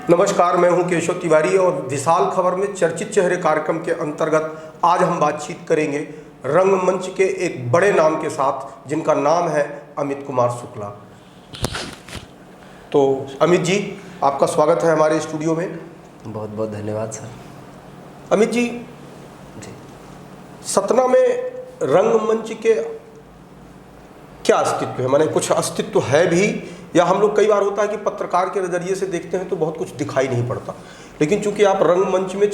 नमस्कार, मैं हूं केशव तिवारी और विशाल खबर में चर्चित चेहरे कार्यक्रम के अंतर्गत आज हम बातचीत करेंगे रंगमंच के एक बड़े नाम के साथ, जिनका नाम है अमित कुमार शुक्ला। तो अमित जी, आपका स्वागत है हमारे स्टूडियो में। बहुत बहुत धन्यवाद सर। अमित जी, सतना में रंगमंच के क्या अस्तित्व है? माने कुछ अस्तित्व है भी, या हम लोग कई बार होता है कि पत्रकार के नज़रिए से देखते हैं तो बहुत कुछ दिखाई नहीं पड़ता, लेकिन चूंकि आप रंगमंच में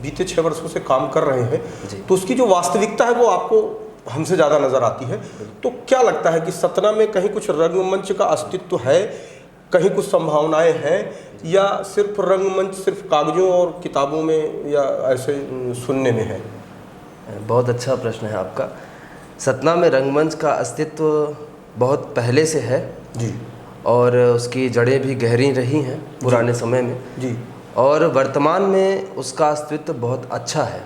बीते 6 वर्षों से काम कर रहे हैं तो उसकी जो वास्तविकता है वो आपको हमसे ज़्यादा नज़र आती है। तो क्या लगता है कि सतना में कहीं कुछ रंगमंच का अस्तित्व है, कहीं कुछ संभावनाएं हैं, या सिर्फ रंगमंच सिर्फ कागज़ों और किताबों में या ऐसे सुनने में है? बहुत अच्छा प्रश्न है आपका। सतना में रंगमंच का अस्तित्व बहुत पहले से है जी, और उसकी जड़ें भी गहरी रही हैं पुराने समय में जी, और वर्तमान में उसका अस्तित्व बहुत अच्छा है।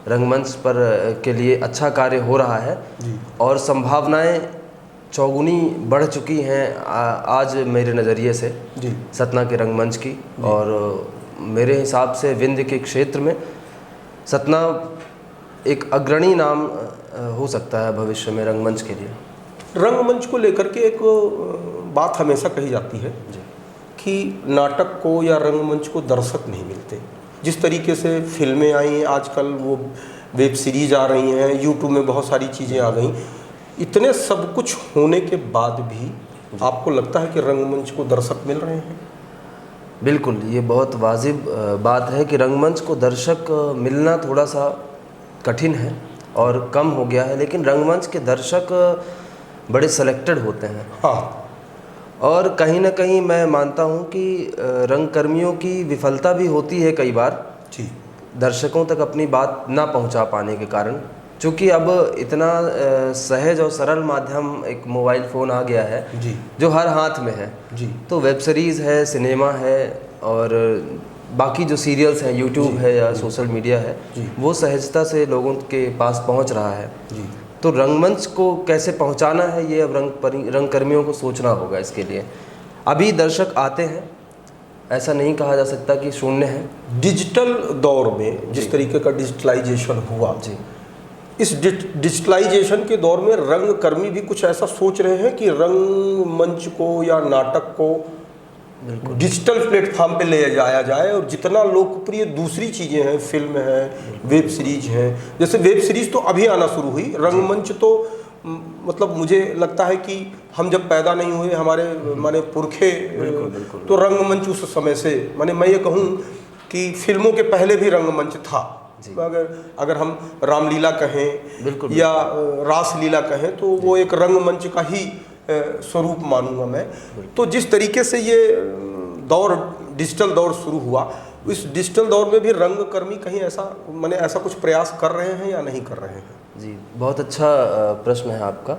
रंगमंच पर के लिए अच्छा कार्य हो रहा है जी, और संभावनाएं चौगुनी बढ़ चुकी हैं आज मेरे नज़रिए से जी, सतना के रंगमंच की। और मेरे हिसाब से विंध्य के क्षेत्र में सतना एक अग्रणी नाम हो सकता है भविष्य में रंगमंच के लिए। रंगमंच को लेकर के एक बात हमेशा कही जाती है कि नाटक को या रंगमंच को दर्शक नहीं मिलते। जिस तरीके से फिल्में आई, आजकल वो वेब सीरीज आ रही हैं, यूट्यूब में बहुत सारी चीज़ें आ गई, इतने सब कुछ होने के बाद भी आपको लगता है कि रंगमंच को दर्शक मिल रहे हैं? बिल्कुल, ये बहुत वाजिब बात है कि रंगमंच को दर्शक मिलना थोड़ा सा कठिन है और कम हो गया है, लेकिन रंगमंच के दर्शक बड़े सेलेक्टेड होते हैं। हाँ, और कहीं ना कहीं मैं मानता हूँ कि रंगकर्मियों की विफलता भी होती है कई बार जी, दर्शकों तक अपनी बात ना पहुँचा पाने के कारण, क्योंकि अब इतना सहज और सरल माध्यम एक मोबाइल फ़ोन आ गया है जी, जो हर हाथ में है जी, तो वेब सीरीज़ है, सिनेमा है और बाकी जो सीरियल्स हैं, यूट्यूब है या सोशल मीडिया है, वो सहजता से लोगों के पास पहुंच रहा है। जी। तो रंगमंच को कैसे पहुंचाना है, ये अब रंगकर्मियों को सोचना होगा। इसके लिए अभी दर्शक आते हैं, ऐसा नहीं कहा जा सकता कि शून्य है। डिजिटल दौर में जिस तरीके का डिजिटलाइजेशन हुआ जी, इस डिजिटलाइजेशन के दौर में रंगकर्मी भी कुछ ऐसा सोच रहे हैं कि रंगमंच को या नाटक को डिजिटल प्लेटफॉर्म पे ले जाया जाए, और जितना लोकप्रिय दूसरी चीज़ें हैं, फिल्म है, वेब सीरीज हैं, जैसे वेब सीरीज तो अभी आना शुरू हुई, रंगमंच तो मतलब मुझे लगता है कि हम जब पैदा नहीं हुए, हमारे माने पुरखे, तो रंगमंच उस समय से, माने मैं ये कहूँ कि फिल्मों के पहले भी रंगमंच था। अगर हम रामलीला कहें या रासलीला कहें तो वो एक रंगमंच का ही स्वरूप मानूंगा मैं। तो जिस तरीके से ये दौर, डिजिटल दौर शुरू हुआ, इस डिजिटल दौर में भी रंगकर्मी कहीं ऐसा कुछ प्रयास कर रहे हैं या नहीं कर रहे हैं? जी, बहुत अच्छा प्रश्न है आपका।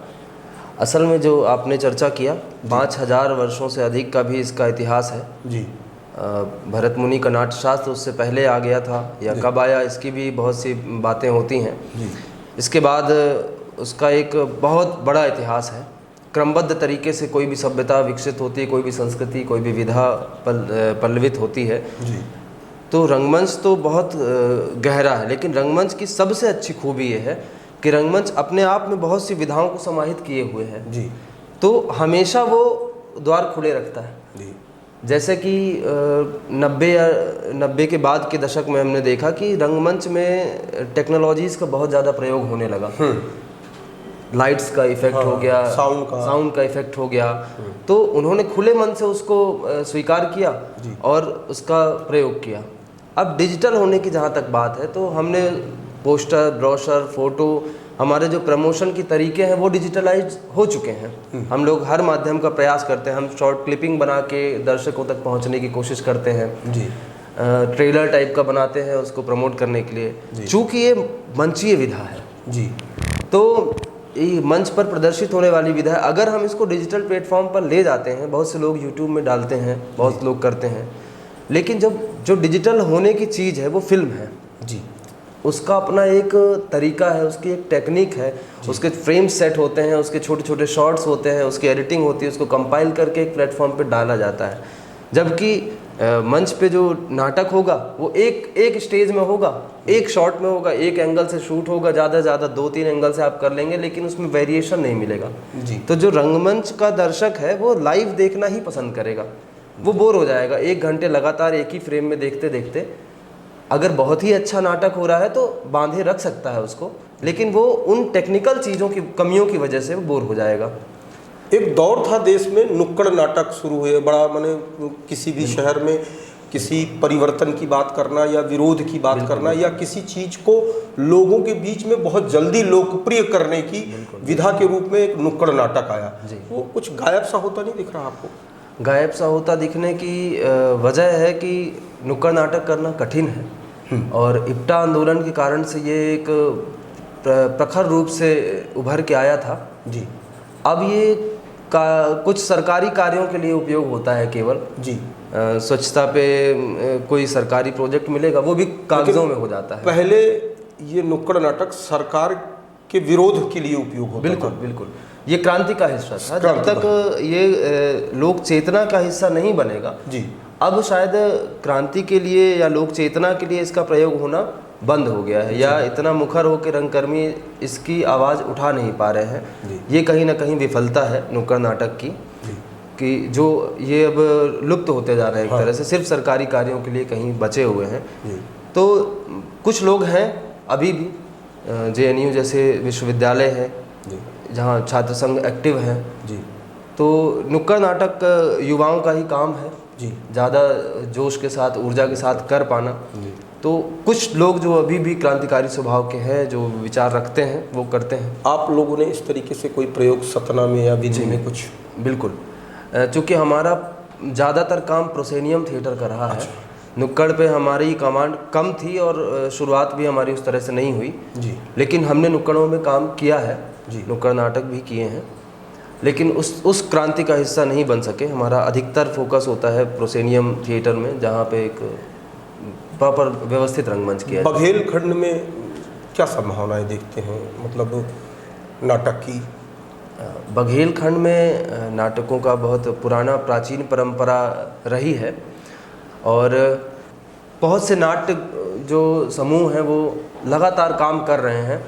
असल में जो आपने चर्चा किया, 5000 वर्षों से अधिक का भी इसका इतिहास है जी। भरत मुनि का नाट्यशास्त्र उससे पहले आ गया था या कब आया, इसकी भी बहुत सी बातें होती हैं जी। इसके बाद उसका एक बहुत बड़ा इतिहास है। क्रमबद्ध तरीके से कोई भी सभ्यता विकसित होती है, कोई भी संस्कृति, कोई भी विधा पल्लवित होती है जी। तो रंगमंच तो बहुत गहरा है, लेकिन रंगमंच की सबसे अच्छी खूबी ये है कि रंगमंच अपने आप में बहुत सी विधाओं को समाहित किए हुए है जी। तो हमेशा वो द्वार खुले रखता है जी। जैसे कि 90 के बाद के दशक में हमने देखा कि रंगमंच में टेक्नोलॉजीज़ का बहुत ज़्यादा प्रयोग होने लगा। लाइट्स का इफेक्ट हो गया, साउंड का इफेक्ट हो गया, तो उन्होंने खुले मन से उसको स्वीकार किया और उसका प्रयोग किया। अब डिजिटल होने की जहाँ तक बात है, तो हमने पोस्टर, ब्रोशर, फोटो, हमारे जो प्रमोशन के तरीके हैं वो डिजिटलाइज हो चुके हैं। हम लोग हर माध्यम का प्रयास करते हैं, हम शॉर्ट क्लिपिंग बना के दर्शकों तक पहुंचने की कोशिश करते हैं जी। ट्रेलर टाइप का बनाते हैं उसको प्रमोट करने के लिए, चूँकि ये मंचीय विधा है जी। तो ये मंच पर प्रदर्शित होने वाली विधा है, अगर हम इसको डिजिटल प्लेटफॉर्म पर ले जाते हैं, बहुत से लोग यूट्यूब में डालते हैं, बहुत लोग करते हैं, लेकिन जो डिजिटल होने की चीज़ है वो फिल्म है जी। उसका अपना एक तरीका है, उसकी एक टेक्निक है, उसके फ्रेम सेट होते हैं, उसके छोटे छोटे शॉट्स होते हैं, उसकी एडिटिंग होती है, उसको कंपाइल करके एक प्लेटफॉर्म पे डाला जाता है। जबकि मंच पे जो नाटक होगा वो एक स्टेज में होगा, एक शॉट में होगा, एक एंगल से शूट होगा, ज़्यादा से ज़्यादा 2-3 एंगल से आप कर लेंगे, लेकिन उसमें वेरिएशन नहीं मिलेगा जी। तो जो रंगमंच का दर्शक है वो लाइव देखना ही पसंद करेगा, वो बोर हो जाएगा 1 घंटे लगातार एक ही फ्रेम में देखते देखते। अगर बहुत ही अच्छा नाटक हो रहा है तो बांधे रख सकता है उसको, लेकिन वो उन टेक्निकल चीज़ों की कमियों की वजह से वो बोर हो जाएगा। एक दौर था देश में नुक्कड़ नाटक शुरू हुए, बड़ा माने किसी भी शहर में किसी परिवर्तन की बात करना या विरोध की बात करना या किसी चीज को लोगों के बीच में बहुत जल्दी लोकप्रिय करने की विधा के रूप में एक नुक्कड़ नाटक आया। वो कुछ गायब सा होता नहीं दिख रहा आपको? गायब सा होता दिखने की वजह है कि नुक्कड़ नाटक करना कठिन है और इप्टा आंदोलन के कारण से ये एक प्रखर रूप से उभर के आया था जी। अब ये कुछ सरकारी कार्यों के लिए उपयोग होता है केवल जी। स्वच्छता पे कोई सरकारी प्रोजेक्ट मिलेगा वो भी कागजों में हो जाता है। पहले ये नुक्कड़ नाटक सरकार के विरोध के लिए उपयोग होता बिल्कुल था। बिल्कुल, ये क्रांति का हिस्सा था। जब तक ये लोक चेतना का हिस्सा नहीं बनेगा जी, अब शायद क्रांति के लिए या लोक चेतना के लिए इसका प्रयोग होना बंद हो गया है या इतना मुखर हो के रंगकर्मी इसकी आवाज़ उठा नहीं पा रहे हैं। ये कहीं ना कहीं विफलता है नुक्कड़ नाटक की कि जो ये अब लुप्त होते जा रहे हैं एक तरह से, सिर्फ सरकारी कार्यों के लिए कहीं बचे हुए हैं। तो कुछ लोग हैं अभी भी, JNU जैसे विश्वविद्यालय है जहाँ छात्र संघ एक्टिव हैं जी, तो नुक्कड़ नाटक युवाओं का ही काम है जी, ज़्यादा जोश के साथ ऊर्जा के साथ कर पाना। तो कुछ लोग जो अभी भी क्रांतिकारी स्वभाव के हैं, जो विचार रखते हैं, वो करते हैं। आप लोगों ने इस तरीके से कोई प्रयोग सतना में या विजय में कुछ? बिल्कुल, चूँकि हमारा ज़्यादातर काम प्रोसेनियम थिएटर का रहा है, नुक्कड़ पे हमारी कमांड कम थी और शुरुआत भी हमारी उस तरह से नहीं हुई जी, लेकिन हमने नुक्कड़ों में काम किया है जी, नुक्कड़ नाटक भी किए हैं, लेकिन उस क्रांति का हिस्सा नहीं बन सके। हमारा अधिकतर फोकस होता है प्रोसेनियम थिएटर में, जहाँ पे एक प्रॉपर व्यवस्थित रंगमंच किया है। बघेलखंड में क्या संभावनाएं देखते हैं, मतलब नाटक की? बघेलखंड में नाटकों का बहुत पुराना प्राचीन परंपरा रही है और बहुत से नाट्य जो समूह हैं वो लगातार काम कर रहे हैं।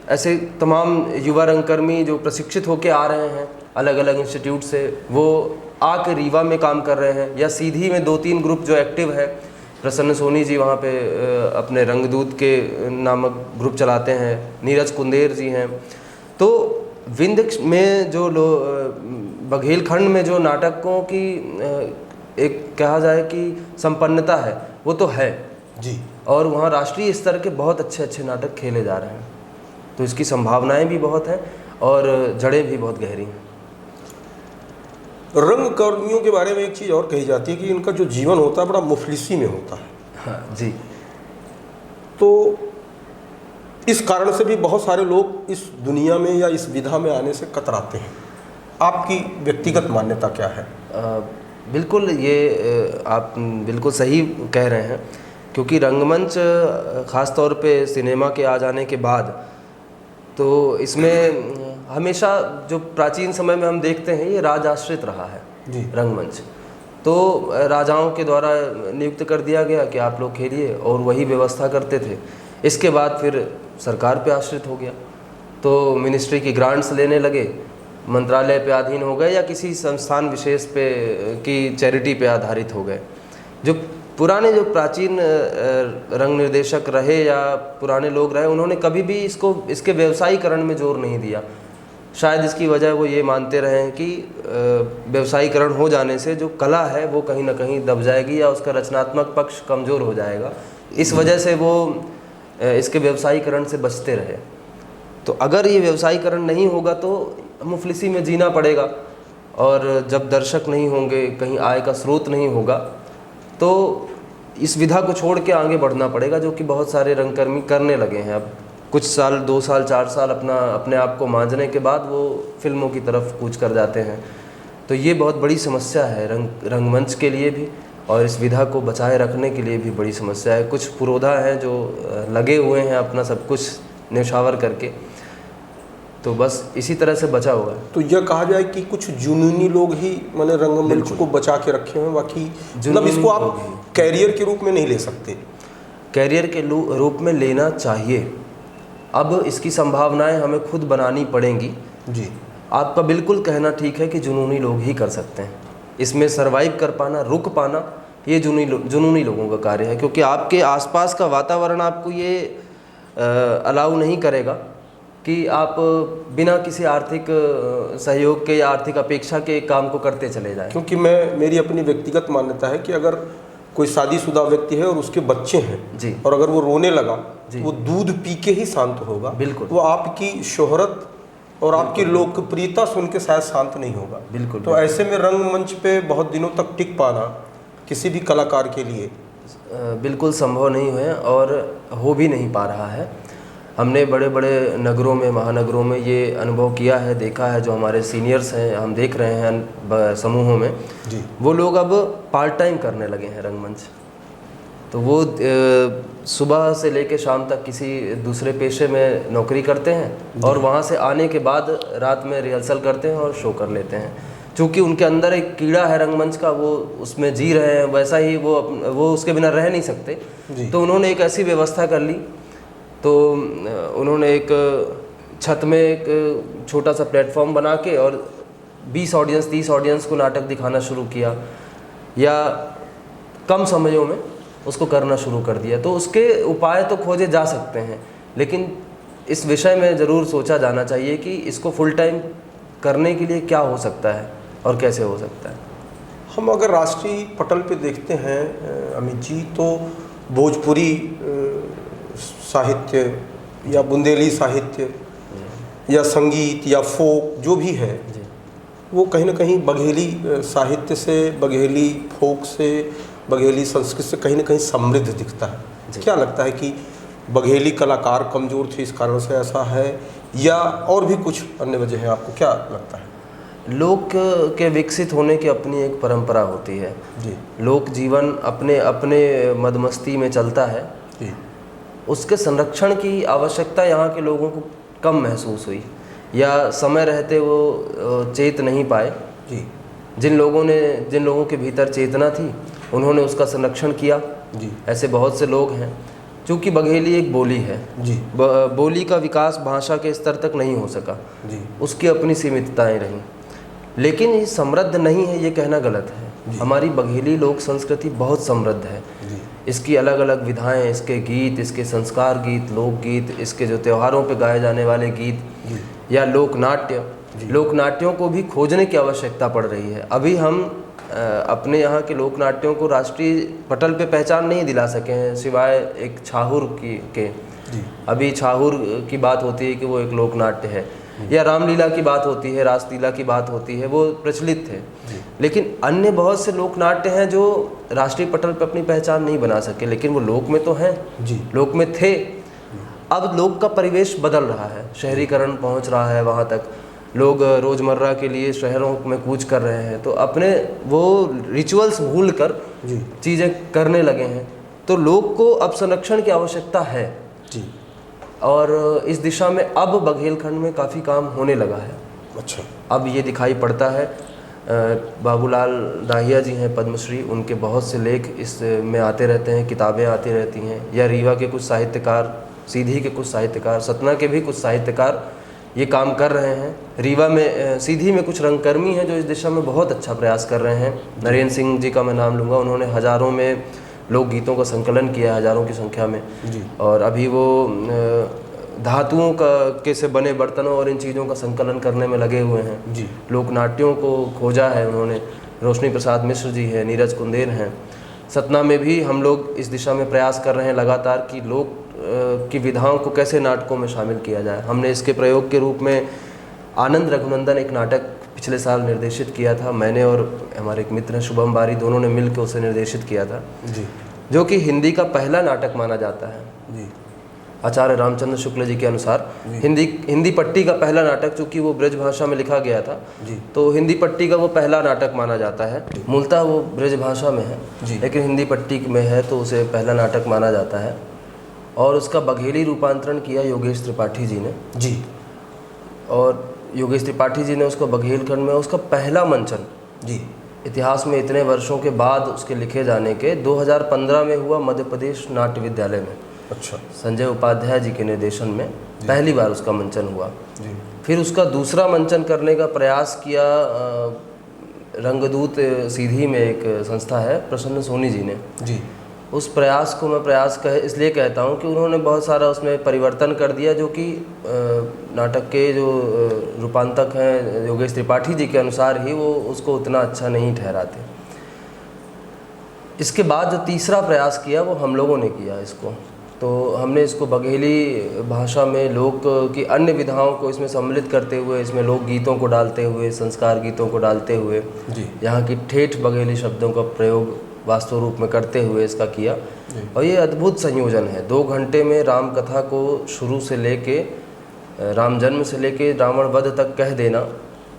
ऐसे तमाम युवा रंगकर्मी जो प्रशिक्षित होकर आ रहे हैं अलग अलग इंस्टीट्यूट से, वो आके रीवा में काम कर रहे हैं या सीधी में 2-3 ग्रुप जो एक्टिव है। प्रसन्न सोनी जी वहाँ पे अपने रंगदूत के नामक ग्रुप चलाते हैं, नीरज कुंदेर जी हैं। तो विंध्य में जो बघेलखंड में जो नाटकों की एक कहा जाए कि संपन्नता है वो तो है जी, और वहाँ राष्ट्रीय स्तर के बहुत अच्छे अच्छे नाटक खेले जा रहे हैं, तो इसकी संभावनाएं भी बहुत हैं और जड़ें भी बहुत गहरी हैं। रंगकर्मियों के बारे में एक चीज़ और कही जाती है कि इनका जो जीवन होता है बड़ा मुफलिसी में होता है। हाँ जी। तो इस कारण से भी बहुत सारे लोग इस दुनिया में या इस विधा में आने से कतराते हैं। आपकी व्यक्तिगत मान्यता क्या है? बिल्कुल, ये आप बिल्कुल सही कह रहे हैं, क्योंकि रंगमंच ख़ास तौर पे सिनेमा के आ जाने के बाद तो इसमें हमेशा जो प्राचीन समय में हम देखते हैं ये राज आश्रित रहा है जी, रंगमंच। तो राजाओं के द्वारा नियुक्त कर दिया गया कि आप लोग खेलिए और वही व्यवस्था करते थे। इसके बाद फिर सरकार पे आश्रित हो गया, तो मिनिस्ट्री की ग्रांट्स लेने लगे, मंत्रालय पे अधीन हो गए या किसी संस्थान विशेष पे की चैरिटी पे आधारित हो गए। जो पुराने जो प्राचीन रंग निर्देशक रहे या पुराने लोग रहे, उन्होंने कभी भी इसके व्यवसायीकरण में जोर नहीं दिया। शायद इसकी वजह वो ये मानते रहे हैं कि व्यवसायीकरण हो जाने से जो कला है वो कहीं ना कहीं दब जाएगी या उसका रचनात्मक पक्ष कमज़ोर हो जाएगा। इस वजह से वो इसके व्यवसायीकरण से बचते रहे। तो अगर ये व्यवसायीकरण नहीं होगा तो मुफलिसी में जीना पड़ेगा, और जब दर्शक नहीं होंगे, कहीं आय का स्रोत नहीं होगा, तो इस विधा को छोड़ के आगे बढ़ना पड़ेगा, जो कि बहुत सारे रंगकर्मी करने लगे हैं। अब कुछ साल, 2 साल, 4 साल अपने आप को मांझने के बाद वो फिल्मों की तरफ कूच कर जाते हैं। तो ये बहुत बड़ी समस्या है रंगमंच के लिए भी, और इस विधा को बचाए रखने के लिए भी बड़ी समस्या है। कुछ पुरोधा हैं जो लगे हुए हैं अपना सब कुछ न्यौछावर करके, तो बस इसी तरह से बचा हुआ है। तो यह कहा जाए कि कुछ जुनूनी लोग ही मैंने रंगमंच को बचा के रखे हैं, बाकी मतलब इसको आप कैरियर के रूप में नहीं ले सकते। कैरियर के रूप में लेना चाहिए। अब इसकी संभावनाएं हमें खुद बनानी पड़ेंगी। जी, आपका बिल्कुल कहना ठीक है कि जुनूनी लोग ही कर सकते हैं। इसमें सरवाइव कर पाना, रुक पाना, ये जुनूनी लोगों का कार्य है, क्योंकि आपके आसपास का वातावरण आपको ये अलाउ नहीं करेगा कि आप बिना किसी आर्थिक सहयोग के या आर्थिक अपेक्षा के काम को करते चले जाएं। क्योंकि मेरी अपनी व्यक्तिगत मान्यता है कि अगर कोई शादीशुदा व्यक्ति है और उसके बच्चे हैं जी, और अगर वो रोने लगा, वो दूध पी के ही शांत होगा। बिल्कुल। वो आपकी शोहरत और आपकी लोकप्रियता सुन के शायद शांत नहीं होगा। बिल्कुल। तो ऐसे में रंगमंच पे बहुत दिनों तक टिक पाना किसी भी कलाकार के लिए बिल्कुल संभव नहीं है और हो भी नहीं पा रहा है। हमने बड़े बड़े नगरों में, महानगरों में ये अनुभव किया है, देखा है। जो हमारे सीनियर्स हैं, हम देख रहे हैं समूहों में जी, वो लोग अब पार्ट टाइम करने लगे हैं रंगमंच। तो वो सुबह से लेकर शाम तक किसी दूसरे पेशे में नौकरी करते हैं और वहाँ से आने के बाद रात में रिहर्सल करते हैं और शो कर लेते हैं। चूँकि उनके अंदर एक कीड़ा है रंगमंच का, वो उसमें जी रहे हैं, वैसा ही वो उसके बिना रह नहीं सकते। तो उन्होंने एक ऐसी व्यवस्था कर ली। तो उन्होंने एक छत में एक छोटा सा प्लेटफॉर्म बना के और 20 ऑडियंस 30 ऑडियंस को नाटक दिखाना शुरू किया, या कम समयों में उसको करना शुरू कर दिया। तो उसके उपाय तो खोजे जा सकते हैं, लेकिन इस विषय में ज़रूर सोचा जाना चाहिए कि इसको फुल टाइम करने के लिए क्या हो सकता है और कैसे हो सकता है। हम अगर राष्ट्रीय पटल पे देखते हैं अमित जी, तो भोजपुरी साहित्य या बुंदेली साहित्य या संगीत या फोक जो भी है, वो कहीं ना कहीं बघेली साहित्य से, बघेली फोक से, बघेली संस्कृत से कहीं ना कहीं समृद्ध दिखता है। क्या लगता है कि बघेली कलाकार कमज़ोर थे, इस कारण से ऐसा है, या और भी कुछ अन्य वजह है? आपको क्या लगता है? लोक के विकसित होने की अपनी एक परंपरा होती है जी। लोक जीवन अपने अपने मदमस्ती में चलता है जी। उसके संरक्षण की आवश्यकता यहाँ के लोगों को कम महसूस हुई, या समय रहते वो चेत नहीं पाए। जी। जिन लोगों के भीतर चेतना थी उन्होंने उसका संरक्षण किया। जी। ऐसे बहुत से लोग हैं। चूँकि बघेली एक बोली है, जी। बोली का विकास भाषा के स्तर तक नहीं हो सका। जी। उसकी अपनी सीमितताएं रहीं, लेकिन ये समृद्ध नहीं है ये कहना गलत है। हमारी बघेली लोक संस्कृति बहुत समृद्ध है। जी। इसकी अलग अलग विधाएं, इसके गीत, इसके संस्कार गीत, लोकगीत, इसके जो त्योहारों पे गाए जाने वाले गीत या लोकनाट्यों को भी खोजने की आवश्यकता पड़ रही है। अभी हम अपने यहाँ के लोकनाट्यों को राष्ट्रीय पटल पे पहचान नहीं दिला सके हैं, सिवाय एक छाहुर के। अभी छाहुर की बात होती है कि वो एक लोकनाट्य है, या रामलीला की बात होती है, रासलीला की बात होती है, वो प्रचलित थे। लेकिन अन्य बहुत से लोकनाट्य हैं जो राष्ट्रीय पटल पर अपनी पहचान नहीं बना सके, लेकिन वो लोक में तो हैं, लोक में थे। अब लोक का परिवेश बदल रहा है, शहरीकरण पहुंच रहा है वहाँ तक, लोग रोज़मर्रा के लिए शहरों में कूच कर रहे हैं, तो अपने वो रिचुअल्स भूल कर चीज़ें करने लगे हैं। तो लोक को अब संरक्षण की आवश्यकता है जी। और इस दिशा में अब बघेलखंड में काफ़ी काम होने लगा है। अच्छा। अब ये दिखाई पड़ता है। बाबूलाल दाहिया जी हैं पद्मश्री, उनके बहुत से लेख इस में आते रहते हैं, किताबें आती रहती हैं, या रीवा के कुछ साहित्यकार, सीधी के कुछ साहित्यकार, सतना के भी कुछ साहित्यकार ये काम कर रहे हैं। रीवा में, सीधी में कुछ रंगकर्मी हैं जो इस दिशा में बहुत अच्छा प्रयास कर रहे हैं। नरेंद्र सिंह जी का मैं नाम लूँगा, उन्होंने हज़ारों में लोकगीतों का संकलन किया, हज़ारों की संख्या में। और अभी वो धातुओं के से बने बर्तनों और इन चीज़ों का संकलन करने में लगे हुए हैं। लोकनाट्यों को खोजा है उन्होंने। रोशनी प्रसाद मिश्र जी हैं, नीरज कुंदेर हैं। सतना में भी हम लोग इस दिशा में प्रयास कर रहे हैं लगातार कि लोक की विधाओं को कैसे नाटकों में शामिल किया जाए। हमने इसके प्रयोग के रूप में आनंद रघुनंदन एक नाटक पिछले साल निर्देशित किया था। मैंने और हमारे एक मित्र हैं शुभम बारी, दोनों ने मिलकर उसे निर्देशित किया था, जो कि हिंदी का पहला नाटक माना जाता है। आचार्य रामचंद्र शुक्ल जी के अनुसार हिंदी पट्टी का पहला नाटक, चूँकि वो ब्रज भाषा में लिखा गया था, तो हिंदी पट्टी का वो पहला नाटक माना जाता है। मूलतः वो ब्रज भाषा में है, लेकिन हिंदी पट्टी में है तो उसे पहला नाटक माना जाता है। और उसका बघेली रूपांतरण किया योगेश त्रिपाठी जी ने। और योगेश त्रिपाठी जी ने उसको बघेलखंड में उसका पहला मंचन जी इतिहास में इतने वर्षों के बाद उसके लिखे जाने के 2015 में हुआ मध्य प्रदेश नाट्य विद्यालय में। अच्छा। संजय उपाध्याय जी के निर्देशन में पहली बार उसका मंचन हुआ जी। फिर उसका दूसरा मंचन करने का प्रयास किया रंगदूत सीधी में एक संस्था है प्रसन्न सोनी जी ने जी। उस प्रयास को मैं इसलिए कहता हूँ कि उन्होंने बहुत सारा उसमें परिवर्तन कर दिया जो कि नाटक के जो रूपांतक हैं योगेश त्रिपाठी जी के अनुसार ही वो उसको उतना अच्छा नहीं ठहराते। इसके बाद जो तीसरा प्रयास किया वो हम लोगों ने किया इसको, तो हमने इसको बघेली भाषा में लोक की अन्य विधाओं को इसमें सम्मिलित करते हुए, इसमें लोक गीतों को डालते हुए, संस्कार गीतों को डालते हुए, यहाँ की ठेठ बघेली शब्दों का प्रयोग वास्तव रूप में करते हुए इसका किया। और ये अद्भुत संयोजन है। 2 घंटे में राम कथा को शुरू से लेके राम जन्म से लेके रावण वध तक कह देना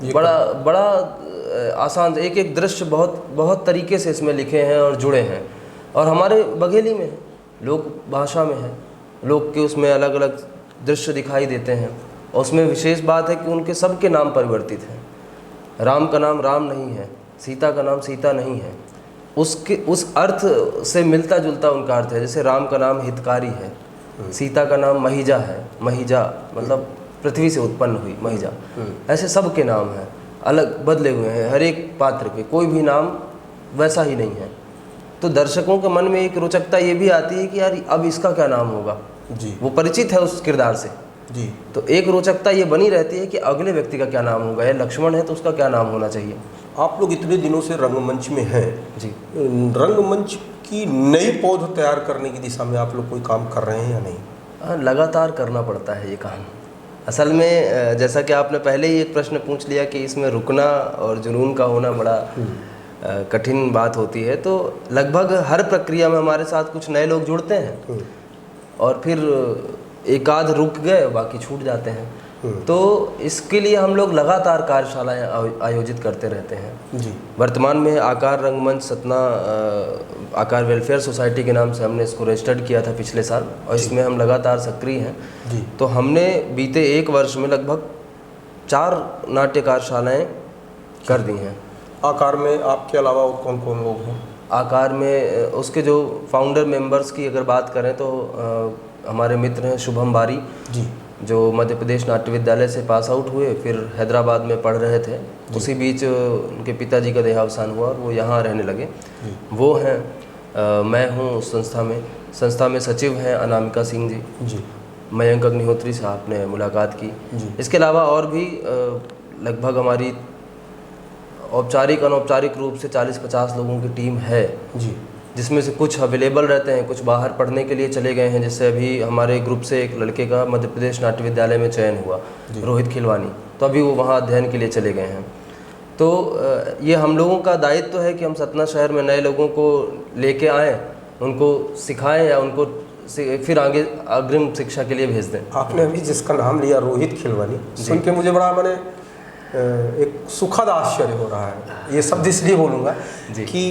बड़ा आसान। एक एक दृश्य बहुत तरीके से इसमें लिखे हैं और जुड़े हैं और हमारे बघेली में है, लोक भाषा में है, लोक के उसमें अलग अलग दृश्य दिखाई देते हैं। और उसमें विशेष बात है कि उनके सबके नाम परिवर्तित हैं। राम का नाम राम नहीं है, सीता का नाम सीता नहीं है, उस अर्थ से मिलता जुलता उनका अर्थ है। जैसे राम का नाम हितकारी है, सीता का नाम महिजा है, महिजा मतलब पृथ्वी से उत्पन्न हुई महिजा। ऐसे सब के नाम हैं, अलग बदले हुए हैं, हर एक पात्र के कोई भी नाम वैसा ही नहीं है। तो दर्शकों के मन में एक रोचकता ये भी आती है कि यार अब इसका क्या नाम होगा जी, वो परिचित है उस किरदार से जी, तो एक रोचकता ये बनी रहती है कि अगले व्यक्ति का क्या नाम होगा। या लक्ष्मण है तो उसका क्या नाम होना चाहिए। आप लोग इतने दिनों से रंगमंच में हैं जी, रंगमंच की नई पौध तैयार करने की दिशा में आप लोग कोई काम कर रहे हैं या नहीं? लगातार करना पड़ता है ये काम। असल में जैसा कि आपने पहले ही एक प्रश्न पूछ लिया कि इसमें रुकना और जुनून का होना बड़ा कठिन बात होती है, तो लगभग हर प्रक्रिया में हमारे साथ कुछ नए लोग जुड़ते हैं और फिर एक आध रुक गए, बाकी छूट जाते हैं। तो इसके लिए हम लोग लगातार कार्यशालाएं आयोजित करते रहते हैं जी। वर्तमान में आकार रंगमंच सतना आकार वेलफेयर सोसाइटी के नाम से हमने इसको रजिस्टर्ड किया था पिछले साल और इसमें हम लगातार सक्रिय हैं जी। तो हमने बीते 1 वर्ष में लगभग 4 नाट्य कार्यशालाएँ कर दी हैं। आकार में आपके अलावा और कौन कौन लोग हैं? आकार में उसके जो फाउंडर मेंबर्स की अगर बात करें तो हमारे मित्र हैं शुभम बारी जी, जो मध्य प्रदेश नाट्य विद्यालय से पास आउट हुए, फिर हैदराबाद में पढ़ रहे थे। उसी बीच उनके पिताजी का देहावसान हुआ और वो यहाँ रहने लगे। वो हैं। मैं हूँ उस संस्था में सचिव हैं अनामिका सिंह जी। मयंक अग्निहोत्री से आपने मुलाकात की। इसके अलावा और भी लगभग हमारी औपचारिक अनौपचारिक रूप से 40-50 लोगों की टीम है जी, जिसमें से कुछ अवेलेबल रहते हैं, कुछ बाहर पढ़ने के लिए चले गए हैं। जैसे अभी हमारे ग्रुप से एक लड़के का मध्य प्रदेश नाट्य विद्यालय में चयन हुआ, रोहित खिलवानी, तो अभी वो वहाँ अध्ययन के लिए चले गए हैं। तो ये हम लोगों का दायित्व है कि हम सतना शहर में नए लोगों को लेके आएँ, उनको सिखाएं या उनको फिर आगे अग्रिम शिक्षा के लिए भेज दें। आपने अभी जिसका नाम लिया रोहित खिलवानी, सुन के मुझे बड़ा मैंने एक सुखद आश्चर्य हो रहा है। ये शब्द इसलिए बोलूँगा कि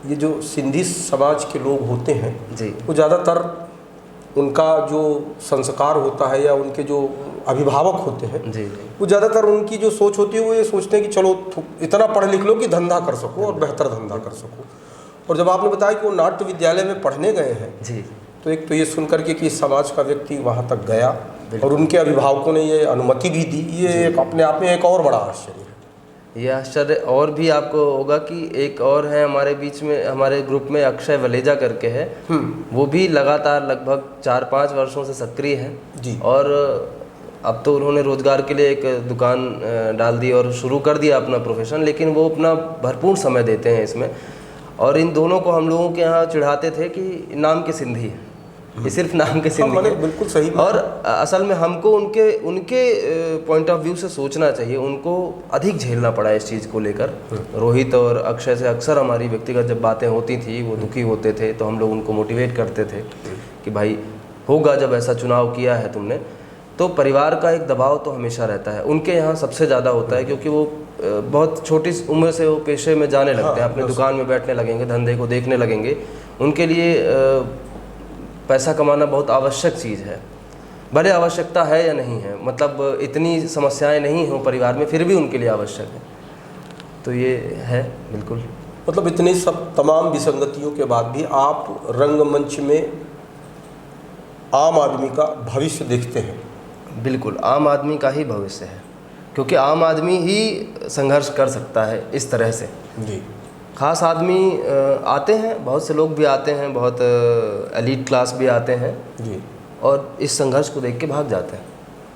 ये जो सिंधी समाज के लोग होते हैं जी, वो ज़्यादातर उनका जो संस्कार होता है या उनके जो अभिभावक होते हैं जी, वो ज़्यादातर उनकी जो सोच होती है वो ये सोचते हैं कि चलो इतना पढ़ लिख लो कि धंधा कर सको और बेहतर धंधा कर सको। और जब आपने बताया कि वो नाट्य विद्यालय में पढ़ने गए हैं जी, तो एक तो ये सुन करके कि समाज का व्यक्ति वहाँ तक गया और उनके अभिभावकों ने ये अनुमति भी दी, ये अपने आप में एक और बड़ा आश्चर्य है। ये आश्चर्य और भी आपको होगा कि एक और है हमारे बीच में, हमारे ग्रुप में अक्षय वलेजा करके है, वो भी लगातार लगभग 4-5 वर्षों से सक्रिय हैं जी। और अब तो उन्होंने रोजगार के लिए एक दुकान डाल दी और शुरू कर दिया अपना प्रोफेशन, लेकिन वो अपना भरपूर समय देते हैं इसमें। और इन दोनों को हम लोगों के यहाँ चिढ़ाते थे कि नाम के सिंधी है, ये सिर्फ नाम के सिंधी है। बिल्कुल सही। और असल में हमको उनके पॉइंट ऑफ व्यू से सोचना चाहिए। उनको अधिक झेलना पड़ा इस चीज़ को लेकर। रोहित और अक्षय से अक्सर हमारी व्यक्तिगत जब बातें होती थी, वो दुखी होते थे, तो हम लोग उनको मोटिवेट करते थे कि भाई होगा, जब ऐसा चुनाव किया है तुमने तो परिवार का एक दबाव तो हमेशा रहता है। उनके यहाँ सबसे ज़्यादा होता है क्योंकि वो बहुत छोटी उम्र से वो पेशे में जाने लगते हैं, अपने दुकान में बैठने लगेंगे, धंधे को देखने लगेंगे। उनके लिए पैसा कमाना बहुत आवश्यक चीज़ है। भले आवश्यकता है या नहीं है, मतलब इतनी समस्याएं नहीं हों परिवार में, फिर भी उनके लिए आवश्यक है। तो ये है बिल्कुल। मतलब इतनी सब तमाम विसंगतियों के बाद भी आप रंगमंच में आम आदमी का भविष्य देखते हैं? बिल्कुल, आम आदमी का ही भविष्य है, क्योंकि आम आदमी ही संघर्ष कर सकता है इस तरह से। जी। खास आदमी आते हैं, बहुत से लोग भी आते हैं, बहुत एलीट क्लास भी आते हैं जी, और इस संघर्ष को देख के भाग जाते हैं,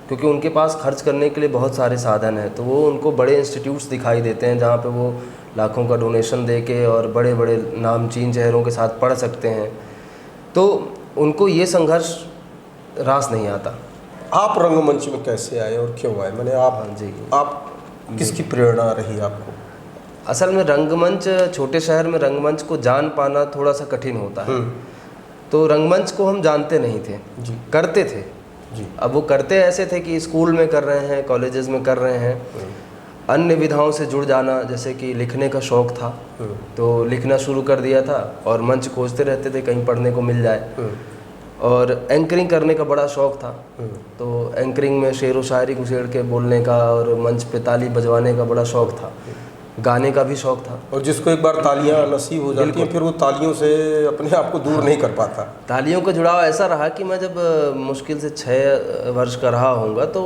क्योंकि उनके पास खर्च करने के लिए बहुत सारे साधन हैं। तो वो उनको बड़े इंस्टीट्यूट्स दिखाई देते हैं जहाँ पे वो लाखों का डोनेशन दे के और बड़े बड़े नामचीन चेहरों के साथ पढ़ सकते हैं, तो उनको ये संघर्ष रास नहीं आता। आप रंगमंच में कैसे आए और क्यों आए? मैंने आप जी, आप किसकी प्रेरणा रही आपको? असल में रंगमंच, छोटे शहर में रंगमंच को जान पाना थोड़ा सा कठिन होता है। तो रंगमंच को हम जानते नहीं थे जी, करते थे जी। अब वो करते ऐसे थे कि स्कूल में कर रहे हैं, कॉलेजेस में कर रहे हैं, अन्य विधाओं से जुड़ जाना, जैसे कि लिखने का शौक़ था तो लिखना शुरू कर दिया था और मंच खोजते रहते थे कहीं पढ़ने को मिल जाए। और एंकरिंग करने का बड़ा शौक़ था, तो एंकरिंग में शेर व शायरी घुसेड़ के बोलने का और मंच पे ताली बजवाने का बड़ा शौक़ था। गाने का भी शौक़ था। और जिसको एक बार तालियां नसीब हो जाती हैं, फिर वो तालियों से अपने आप को दूर नहीं कर पाता। तालियों का जुड़ाव ऐसा रहा कि मैं जब मुश्किल से 6 वर्ष का रहा होऊंगा तो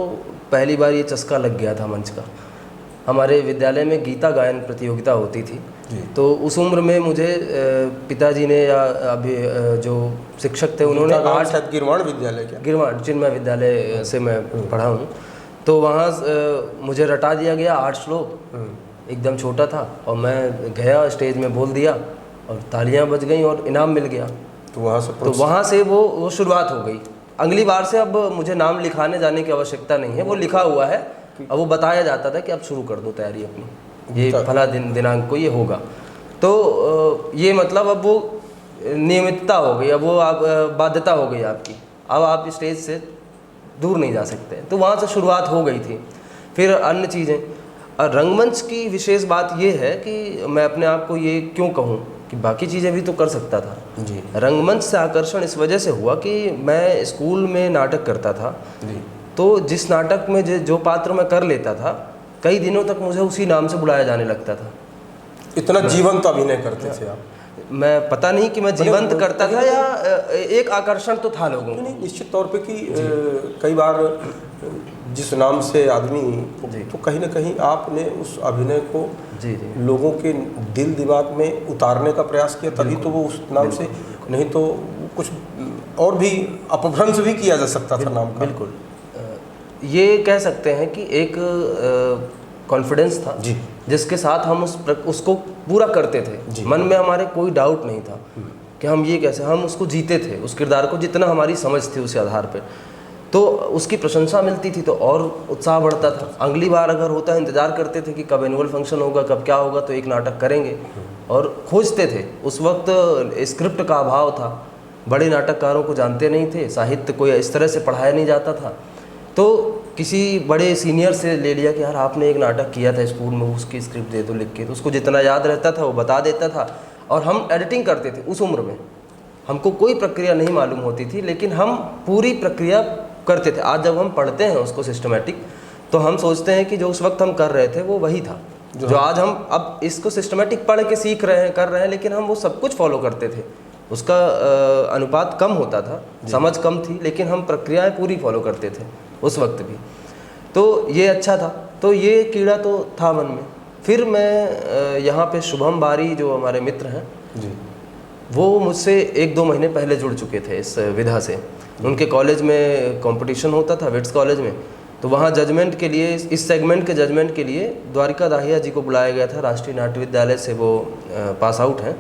पहली बार ये चस्का लग गया था मंच का। हमारे विद्यालय में गीता गायन प्रतियोगिता होती थी, तो उस उम्र में मुझे पिताजी ने या अभी जो शिक्षक थे उन्होंने शायद गिरवाण विद्यालय, क्या गिरवाण चिन्मय विद्यालय से मैं पढ़ा हूँ, तो वहाँ मुझे रटा दिया गया 8 श्लोक। एकदम छोटा था और मैं गया, स्टेज में बोल दिया और तालियां बज गईं और इनाम मिल गया। तो वहाँ से वो शुरुआत हो गई। अगली बार से अब मुझे नाम लिखाने जाने की आवश्यकता नहीं है, वो लिखा हुआ है। अब वो बताया जाता था कि अब शुरू कर दो तैयारी अपनी, ये फला दिनांक को ये होगा। तो ये मतलब अब वो नियमितता हो गई, अब वो आप बाध्यता हो गई आपकी, अब आप स्टेज से दूर नहीं जा सकते। तो वहाँ से शुरुआत हो गई थी। फिर अन्य चीज़ें, और रंगमंच की विशेष बात ये है कि मैं अपने आप को ये क्यों कहूँ कि बाकी चीज़ें भी तो कर सकता था जी। रंगमंच से आकर्षण इस वजह से हुआ कि मैं स्कूल में नाटक करता था जी। तो जिस नाटक में जो पात्र मैं कर लेता था, कई दिनों तक मुझे उसी नाम से बुलाया जाने लगता था। इतना जीवंत अभिनय करते थे आप? मैं पता नहीं कि मैं जीवंत करता था या एक आकर्षण तो था लोगों को। निश्चित तौर पे कि कई बार जिस नाम से आदमी, तो कहीं ना कहीं आपने उस अभिनय को लोगों के दिल दिमाग में उतारने का प्रयास किया, तभी तो वो उस नाम से, नहीं तो कुछ और भी अपभ्रंश भी किया जा सकता था नाम का। बिल्कुल, ये कह सकते हैं कि एक कॉन्फिडेंस था जी, जिसके साथ हम उसको पूरा करते थे। मन में हमारे कोई डाउट नहीं था कि हम ये कैसे, हम उसको जीते थे, उस किरदार को, जितना हमारी समझ थी उस आधार पे। तो उसकी प्रशंसा मिलती थी तो और उत्साह बढ़ता था। अगली बार अगर होता है, इंतज़ार करते थे कि कब एनुअल फंक्शन होगा, कब क्या होगा, तो एक नाटक करेंगे और खोजते थे। उस वक्त स्क्रिप्ट का अभाव था, बड़े नाटककारों को जानते नहीं थे, साहित्य कोई इस तरह से पढ़ाया नहीं जाता था। तो किसी बड़े सीनियर से ले लिया कि यार आपने एक नाटक किया था स्कूल में, उसकी स्क्रिप्ट दे दो लिख के। तो उसको जितना याद रहता था वो बता देता था और हम एडिटिंग करते थे। उस उम्र में हमको कोई प्रक्रिया नहीं मालूम होती थी, लेकिन हम पूरी प्रक्रिया करते थे। आज जब हम पढ़ते हैं उसको सिस्टमेटिक, तो हम सोचते हैं कि जो उस वक्त हम कर रहे थे वो वही था जो आज हम अब इसको सिस्टमेटिक पढ़ के सीख रहे हैं, कर रहे हैं, लेकिन हम वो सब कुछ फॉलो करते थे। उसका अनुपात कम होता था, समझ कम थी, लेकिन हम प्रक्रियाएं पूरी फॉलो करते थे उस वक्त भी। तो ये अच्छा था, तो ये कीड़ा तो था मन में। फिर मैं यहाँ पे शुभम बारी जो हमारे मित्र हैं जी, वो मुझसे 1-2 महीने पहले जुड़ चुके थे इस विधा से। उनके कॉलेज में कंपटीशन होता था, विट्स कॉलेज में, तो वहाँ जजमेंट के लिए, इस सेगमेंट के जजमेंट के लिए द्वारिका दाहिया जी को बुलाया गया था। राष्ट्रीय नाट्य विद्यालय से वो पास आउट हैं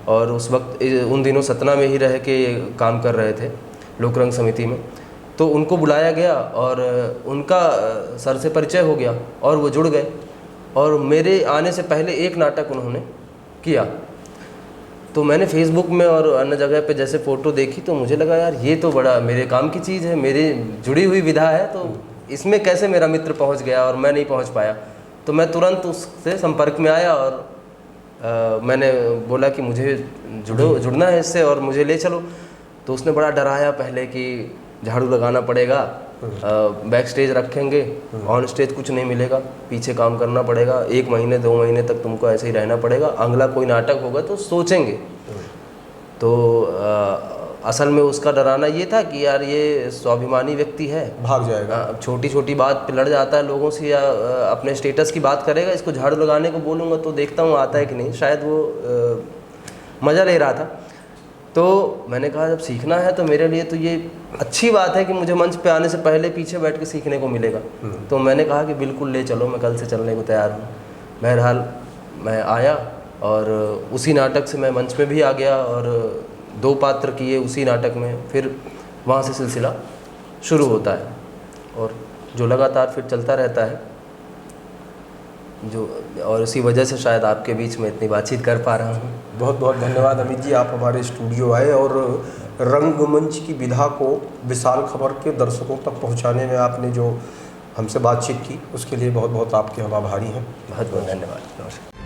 और उस वक्त उन दिनों सतना में ही रह के काम कर रहे थे लोकरंग समिति में। तो उनको बुलाया गया और उनका सर से परिचय हो गया और वो जुड़ गए। और मेरे आने से पहले एक नाटक उन्होंने किया, तो मैंने फेसबुक में और अन्य जगह पे जैसे फ़ोटो देखी तो मुझे लगा यार ये तो बड़ा मेरे काम की चीज़ है, मेरी जुड़ी हुई विधा है, तो इसमें कैसे मेरा मित्र पहुंच गया और मैं नहीं पहुंच पाया। तो मैं तुरंत उससे संपर्क में आया और मैंने बोला कि मुझे जुड़ना है इससे और मुझे ले चलो। तो उसने बड़ा डराया पहले कि झाड़ू लगाना पड़ेगा, बैक स्टेज रखेंगे, ऑन स्टेज कुछ नहीं मिलेगा, पीछे काम करना पड़ेगा, 1 महीने 2 महीने तक तुमको ऐसे ही रहना पड़ेगा, अगला कोई नाटक होगा तो सोचेंगे। तो असल में उसका डराना ये था कि यार ये स्वाभिमानी व्यक्ति है, भाग जाएगा, छोटी छोटी बात पे लड़ जाता है लोगों से या अपने स्टेटस की बात करेगा, इसको झाड़ू लगाने को बोलूँगा तो देखता हूँ आता है कि नहीं, शायद वो मज़ा ले रहा था। तो मैंने कहा जब सीखना है तो मेरे लिए तो ये अच्छी बात है कि मुझे मंच पे आने से पहले पीछे बैठ के सीखने को मिलेगा। तो मैंने कहा कि बिल्कुल ले चलो, मैं कल से चलने को तैयार हूँ। बहरहाल मैं आया और उसी नाटक से मैं मंच पे भी आ गया और 2 पात्र किए उसी नाटक में, फिर वहाँ से सिलसिला शुरू होता है और जो लगातार फिर चलता रहता है और इसी वजह से शायद आपके बीच में इतनी बातचीत कर पा रहा हूँ। बहुत बहुत धन्यवाद अमित जी, आप हमारे स्टूडियो आए और रंगमंच की विधा को विशाल खबर के दर्शकों तक पहुँचाने में आपने जो हमसे बातचीत की उसके लिए बहुत बहुत आपके हम आभारी हैं। बहुत बहुत धन्यवाद। नमस्कार।